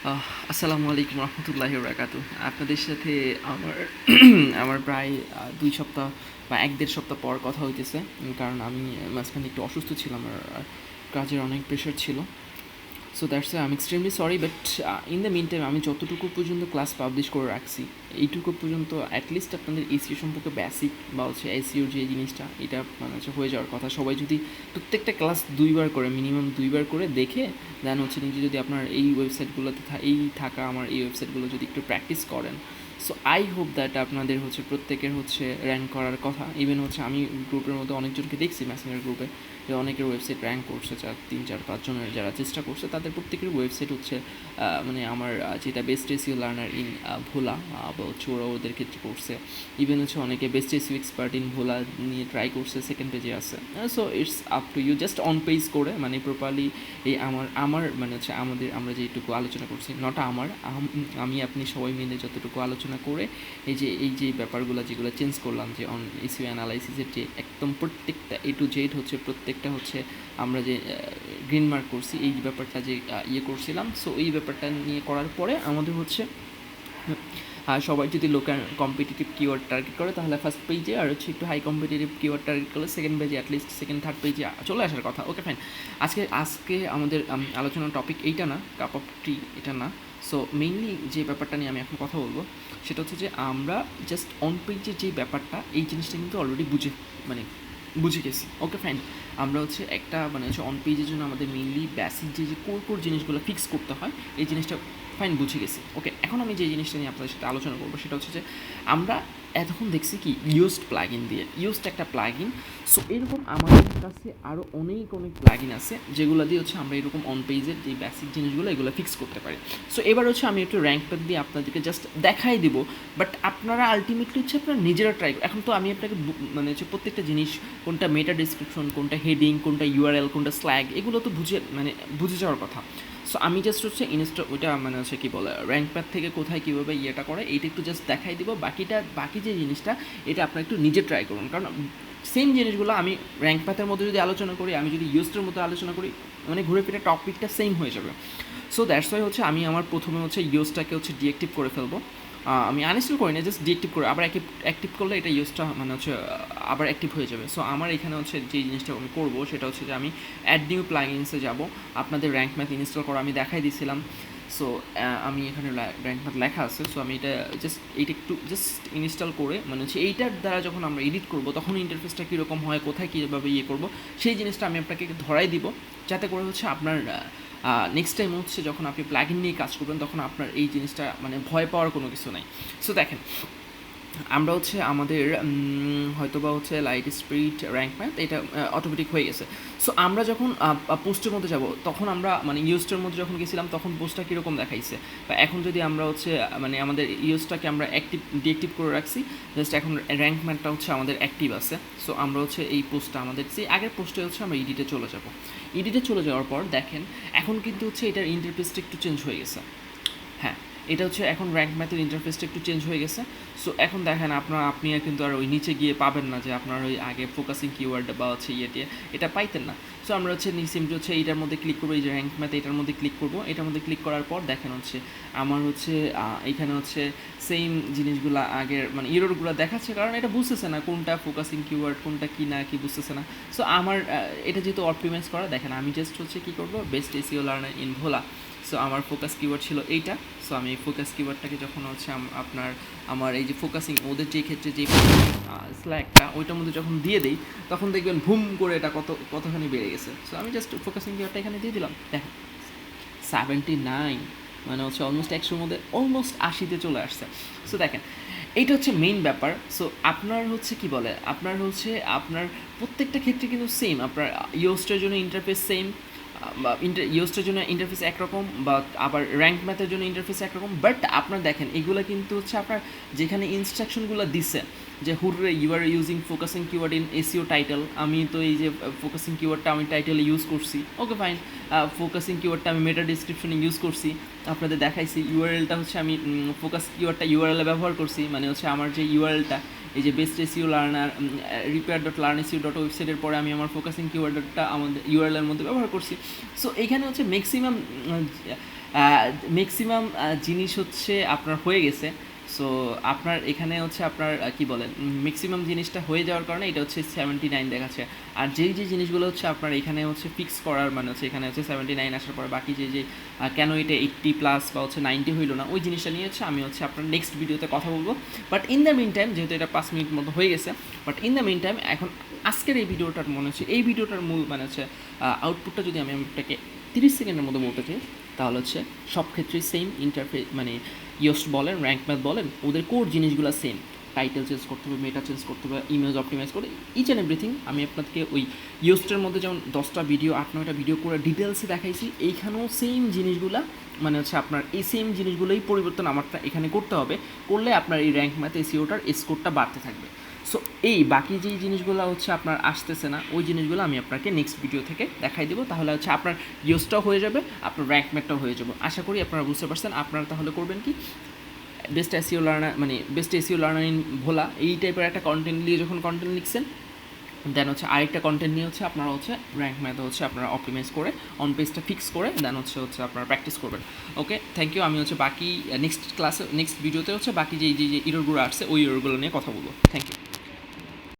আসসালামু আলাইকুম রহমতুল্লাহি বারাকাতু। আপনাদের সাথে আমার আমার প্রায় ২ সপ্তাহ বা ১-১.৫ সপ্তাহ পর কথা হইতেছে। কারণ আমি মাঝখানে একটু অসুস্থ ছিলাম। আর কাজের অনেক প্রেশার ছিল। So that's I'm extremely sorry, but in the meantime আমি যতটুকু পর্যন্ত ক্লাস পাবলিশ করে রাখছি, এইটুকু পর্যন্ত অ্যাটলিস্ট আপনাদের এসইও সম্পর্কে বেসিক বা হচ্ছে এসইওর যে জিনিসটা, এটা মানে হচ্ছে হয়ে যাওয়ার কথা। সবাই যদি প্রত্যেকটা ক্লাস ২ বার করে, মিনিমাম ২ বার করে দেখে দেন হচ্ছে নিজে যদি আপনার এই ওয়েবসাইটগুলোতে থাকা আমার এই ওয়েবসাইটগুলো যদি একটু প্র্যাকটিস করেন, সো আই হোপ দ্যাট আপনাদের হচ্ছে প্রত্যেকের হচ্ছে র্যাঙ্ক করার কথা। ইভেন হচ্ছে আমি গ্রুপের মধ্যে অনেকজনকে দেখছি মেসেঞ্জার গ্রুপে যে অনেকের ওয়েবসাইট র্যাঙ্ক করছে, ৩-৪-৫ জনের যারা চেষ্টা করছে তাদের প্রত্যেকের ওয়েবসাইট হচ্ছে মানে আমার যেটা best SEO learner in Bhola বা হচ্ছে ওরা ওদের ক্ষেত্রে করছে। ইভেন হচ্ছে অনেকে best SEO expert in Bhola নিয়ে ট্রাই করছে, সেকেন্ড পেজে আছে। So it's up to you, just on page করে মানে প্রপারলি এই আমার মানে হচ্ছে আমরা যেটুকু আলোচনা করছি, নট আমি আপনি সবাই মিলে যতটুকু আলোচনা করে এই যে ব্যাপারগুলো যেগুলো চেঞ্জ করলাম, যে অন এসইও অ্যানালাইসিসের যে একদম প্রত্যেকটা এ টু জেড হচ্ছে প্রত্যেকটা হচ্ছে আমরা যে গ্রিন মার্ক করছি, এই ব্যাপারটা যে করছিলাম। সো এই ব্যাপারটা নিয়ে করার পরে আমাদের হচ্ছে সবাই যদি লোকাল কম্পিটিটিভ কিওয়ার্ড টার্গেট করে তাহলে ফার্স্ট পেজে, আর হচ্ছে একটু হাই কম্পিটিটিভ কিওয়ার্ড টার্গেট করলে সেকেন্ড পেজে, অ্যাটলিস্ট সেকেন্ড থার্ড পেজে চলে আসার কথা। Okay fine. আজকে আমাদের আলোচনার টপিক এইটা না, কাপ অফ টি এটা না। সো মেইনলি যে ব্যাপারটা নিয়ে আমি এখন কথা বলবো সেটা হচ্ছে যে আমরা জাস্ট অন পেজের যে ব্যাপারটা, এই জিনিসটা কিন্তু অলরেডি বুঝে গেছি। Okay fine. আমরা হচ্ছে একটা মানে হচ্ছে অন পেজের জন্য আমাদের মেইনলি বেসিক যে কোর জিনিসগুলো ফিক্স করতে হয়, এই জিনিসটা ফাইন বুঝে গেছি। ওকে, এখন আমি যে জিনিসটা নিয়ে আপনাদের সাথে আলোচনা করবো সেটা হচ্ছে যে আমরা এতক্ষণ দেখছি কি ইউজড প্লাগইন দিয়ে, ইউজড একটা প্লাগইন। সো এরকম আমাদের কাছে আরও অনেক প্লাগইন আছে যেগুলো দিয়ে হচ্ছে আমরা এরকম অন পেজের যে বেসিক জিনিসগুলো এগুলো ফিক্স করতে পারি। সো এবার হচ্ছে আমি একটু র্যাঙ্ক প্যাড দিয়ে আপনাদেরকে জাস্ট দেখাই দিব, বাট আপনারা আলটিমেটলি হচ্ছে আপনারা নিজেরা ট্রাই। এখন তো আমি আপনাকে মানে হচ্ছে প্রত্যেকটা জিনিস, কোনটা মেটা ডিসক্রিপশন, কোনটা হেডিং, কোনটা ইউআরএল, কোনটা স্ল্যাগ, এগুলো তো বুঝে যাওয়ার কথা। সো আমি জাস্ট হচ্ছে ওইটা মানে হচ্ছে কী বলে র্যাঙ্ক প্যাড থেকে কোথায় কীভাবে ইয়েটা করে এইটা একটু জাস্ট দেখাই দিব। বাকি যে জিনিসটা এটা আপনারা একটু নিজে ট্রাই করুন, কারণ সেম জিনিসগুলো আমি র্যাঙ্ক প্যাথের মধ্যে যদি আলোচনা করি, আমি যদি ইউজটার মধ্যে আলোচনা করি, মানে ঘুরে ফিরে টপিকটা সেম হয়ে যাবে। সো দ্যাটস ওয়াই হচ্ছে আমি আমার প্রথমে হচ্ছে ইউজটাকে হচ্ছে ডিঅ্যাক্টিভ করে ফেলবো। আমি আনইনস্টল করি না, জাস্ট ডিঅ্যাক্টিভ করে আবার অ্যাক্টিভ করলে এটা ইউজটা মানে হচ্ছে আবার অ্যাক্টিভ হয়ে যাবে। সো আমার এখানে হচ্ছে যে জিনিসটা আমি করবো সেটা হচ্ছে যে আমি অ্যাড নিউ প্লাগইনসে যাব। আপনাদের র্যাঙ্ক ম্যাথ ইনস্টল করা আমি দেখাই দিয়েছিলাম। সো আমি এখানে র্যাঙ্ক ম্যাথ লেখা আছে। সো আমি এইটা একটু জাস্ট ইনস্টল করে মানে হচ্ছে এইটার দ্বারা যখন আমরা এডিট করবো তখন ইন্টারফেসটা কীরকম হয়, কোথায় কীভাবে করবো, সেই জিনিসটা আমি আপনাকে ধরাই দিব, যাতে করে হচ্ছে আপনার নেক্সট টাইম হচ্ছে যখন আপনি প্লাগইন নিয়ে কাজ করবেন তখন আপনার এই জিনিসটা মানে ভয় পাওয়ার কোনো কিছু নাই। সো দেখেন, আমরা হচ্ছে আমাদের হয়তোবা হচ্ছে লাইট স্পিড র্যাঙ্ক ম্যাথ এটা অটোমেটিক হয়ে গেছে। সো আমরা যখন পোস্টের মধ্যে যাব তখন আমরা মানে ইউজটার মধ্যে যখন গেছিলাম তখন পোস্টটা কীরকম দেখাইছে, বা এখন যদি আমরা হচ্ছে মানে আমাদের ইউজটাকে আমরা ডিঅ্যাক্টিভ করে রাখছি, জাস্ট এখন র্যাঙ্ক ম্যাথটা হচ্ছে আমাদের অ্যাক্টিভ আছে। সো আমরা হচ্ছে এই পোস্টটা আমাদের যে আগের পোস্টে হচ্ছে আমরা এডিটে চলে যাব। এডিটে চলে যাওয়ার পর দেখেন এখন কিন্তু হচ্ছে এটার ইন্টারফেসটা একটু চেঞ্জ হয়ে গেছে। হ্যাঁ, এটা হচ্ছে এখন র্যাঙ্ক ম্যাথের ইন্টারফেসটা একটু চেঞ্জ হয়ে গেছে। সো এখন দেখেন আপনি আর কিন্তু আর ওই নিচে গিয়ে পাবেন না যে আপনার ওই আগে ফোকাসিং কিওয়ার্ড বা হচ্ছে এটা পাইতেন না। সো আমরা হচ্ছে সিম্পলি হচ্ছে এইটার মধ্যে ক্লিক করবো, এই যে র্যাঙ্ক ম্যাথ এটার মধ্যে ক্লিক করবো। এটার মধ্যে ক্লিক করার পর দেখেন হচ্ছে আমার হচ্ছে এখানে হচ্ছে সেম জিনিসগুলো আগের মানে ইরোরগুলো দেখাচ্ছে, কারণ এটা বুঝতেছে না কোনটা ফোকাসিং কিওয়ার্ড, কোনটা কি না কি বুঝতেছে না। সো আমার এটা যেহেতু অপটিমাইজ করা, দেখেন আমি জাস্ট হচ্ছে কী করবো, best SEO learner in Bhola. So আমার ফোকাস কিওয়ার্ড ছিল এইটা। সো আমি এই ফোকাস কিওয়ার্ডটাকে যখন হচ্ছে আমার এই যে ফোকাসিং ওদের যে ক্ষেত্রে যে স্ল্যাগটা ওইটার মধ্যে যখন দিয়ে দিই তখন দেখবেন ভুম করে এটা কতখানি বেড়ে গেছে। সো আমি জাস্ট ফোকাসিং কিওয়ার্ডটা এখানে দিয়ে দিলাম, দেখেন 79, মানে হচ্ছে অলমোস্ট 100-র মধ্যে অলমোস্ট 80-তে চলে আসছে। সো দেখেন এইটা হচ্ছে মেইন ব্যাপার। সো আপনার হচ্ছে কি বলে আপনার প্রত্যেকটা ক্ষেত্রে কিন্তু সেম, আপনার ইউজটার জন্য ইন্টারফেস সেম, বা ইউজটার জন্য ইন্টারফেস একরকম, বা আবার র্যাঙ্ক ম্যাথের জন্য ইন্টারফেস একরকম। বাট আপনার দেখেন এগুলো কিন্তু হচ্ছে আপনার যেখানে ইনস্ট্রাকশনগুলো দিছে যে hurray you are using focusing keyword in SEO title, আমি তো এই যে ফোকাসিং কিওয়ার্ডটা আমি টাইটেলে ইউজ করছি। ওকে ফাইন, ফোকাসিং কিওয়ার্ডটা আমি মেটা ডিসক্রিপশনে ইউজ করছি, আপনাদের দেখাইছি। ইউআরএলটা হচ্ছে আমি ফোকাস কিওয়ার্ডটা ইউআরএলে ব্যবহার করছি, মানে হচ্ছে আমার যে ইউআরএলটা এই যে বেস্ট এসইও লার্নার repair.learneseo.website পরে আমি আমার ফোকাসিং কিওয়ার্ডটা আমাদের ইউআরএল এর মধ্যে ব্যবহার করছি। সো এইখানে হচ্ছে ম্যাক্সিমাম ম্যাক্সিমাম জিনিস হচ্ছে আপনার হয়ে গেছে। সো আপনার এখানে হচ্ছে আপনার কী বলেন, ম্যাক্সিমাম জিনিসটা হয়ে যাওয়ার কারণে এটা হচ্ছে 79 দেখাচ্ছে। আর যেই যে জিনিসগুলো হচ্ছে আপনার এখানে হচ্ছে ফিক্স করার মানে হচ্ছে এখানে হচ্ছে 79 আসার পর বাকি যে কেন এটা 80+ বা হচ্ছে 90 হইলো না, ওই জিনিসটা নিয়ে হচ্ছে আমি হচ্ছে আপনার নেক্সট ভিডিওতে কথা বলবো। But in the meantime, যেহেতু এটা 5 মিনিট মতো হয়ে গেছে, but in the meantime এখন আজকের এই ভিডিওটার মনে হচ্ছে এই ভিডিওটার মূল মানে হচ্ছে আউটপুটটা যদি আমি আপনাকে 30 সেকেন্ডের মধ্যে বলতে চাই, তাহলে হচ্ছে সব ক্ষেত্রেই সেম ইন্টারফেস, মানে ইয়োস্ট বলেন, র্যাঙ্ক ম্যাথ বলেন, ওদের কোর জিনিসগুলো সেম। টাইটেল চেঞ্জ করতে হবে, মেটা চেঞ্জ করতে হবে, ইমেজ অপটিমাইজ করে ইচ অ্যান্ড এভরিথিং আমি আপনাদেরকে ওই ইয়োস্টের মধ্যে যেমন 10টা ভিডিও 8-9টা ভিডিও করে ডিটেলসে দেখাইছি, এইখানেও সেম জিনিসগুলা মানে হচ্ছে আপনার এই সেম জিনিসগুলোই পরিবর্তন আমারটা এখানে করতে হবে। করলে আপনার এই র্যাঙ্ক ম্যাথ এসইওটার স্কোরটা বাড়তে থাকবে। সো এই বাকি যেই জিনিসগুলো হচ্ছে আপনার আসতেছে না, ওই জিনিসগুলো আমি আপনাকে নেক্সট ভিডিও থেকে দেখাই দেবো। তাহলে হচ্ছে আপনার ইউজটাও হয়ে যাবে, আপনার র্যাঙ্ক ম্যাথটাও হয়ে যাবে। আশা করি আপনারা বুঝতে পারছেন। আপনারা তাহলে করবেন কি, বেস্ট এসইও লার্নার মানে বেস্ট এসইও লার্নার ইন ভোলা এই টাইপের একটা কন্টেন্ট নিয়ে যখন কন্টেন্ট লিখছেন, দেন হচ্ছে আরেকটা কন্টেন্ট নিয়ে হচ্ছে আপনারা হচ্ছে র্যাঙ্ক ম্যাথ হচ্ছে আপনারা অপটিমাইজ করে অন পেজটা ফিক্স করে দেন হচ্ছে আপনারা প্র্যাকটিস করবেন। ওকে, থ্যাংক ইউ। আমি হচ্ছে বাকি নেক্সট ক্লাসে নেক্সট ভিডিওতে হচ্ছে বাকি যে ইরোরগুলো আসছে ওই ইরোরগুলো নিয়ে কথা বলবো। Thank you.